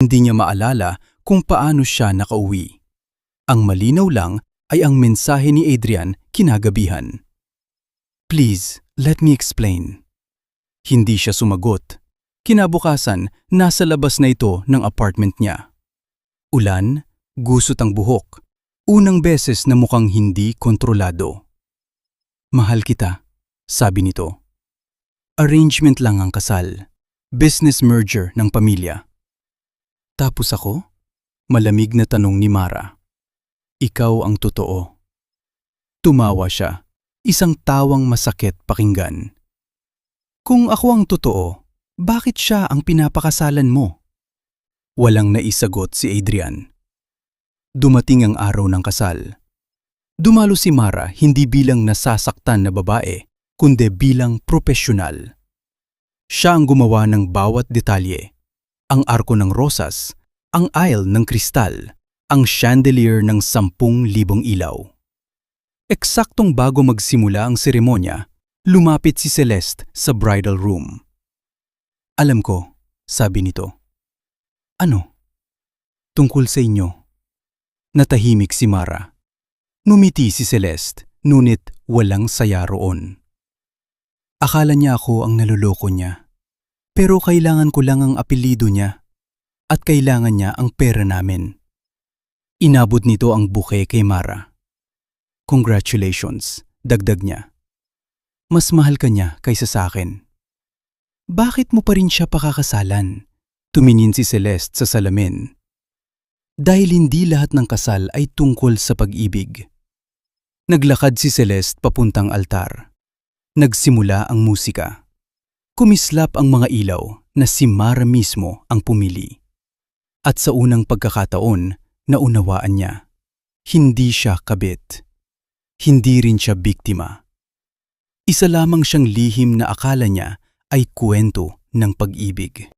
Hindi niya maalala kung paano siya nakauwi. Ang malinaw lang ay ang mensahe ni Adrian kinagabihan. "Please, let me explain." Hindi siya sumagot. Kinabukasan, nasa labas na ito ng apartment niya. Ulan, gusot ang buhok. Unang beses na mukhang hindi kontrolado. "Mahal kita," sabi nito. Arrangement lang ang kasal. Business merger ng pamilya. Tapos ako? Malamig na tanong ni Mara. "Ikaw ang totoo." Tumawa siya, isang tawang masakit pakinggan. "Kung ako ang totoo, bakit siya ang pinapakasalan mo?" Walang naisagot si Adrian. Dumating ang araw ng kasal. Dumalo si Mara hindi bilang nasasaktan na babae, kundi bilang propesyonal. Siya ang gumawa ng bawat detalye. Ang arko ng rosas, ang aisle ng kristal, ang chandelier ng 10,000 ilaw. Eksaktong bago magsimula ang seremonya, lumapit si Celeste sa bridal room. "Alam ko," sabi nito. "Ano?" "Tungkol sa inyo." Natahimik si Mara. Numiti si Celeste, ngunit walang saya roon. Akala niya ako ang naloloko niya. Pero kailangan ko lang ang apelyido niya. At kailangan niya ang pera namin. Inabot nito ang bouquet kay Mara. "Congratulations," dagdag niya. "Mas mahal ka niya kaysa sa akin." "Bakit mo pa rin siya pakakasalan?" Tumingin si Celeste sa salamin. Dahil hindi lahat ng kasal ay tungkol sa pag-ibig. Naglakad si Celeste papuntang altar. Nagsimula ang musika. Kumislap ang mga ilaw na si Mara mismo ang pumili. At sa unang pagkakataon, naunawaan niya. Hindi siya kabit. Hindi rin siya biktima. Isa lamang siyang lihim na akala niya ay kwento ng pag-ibig.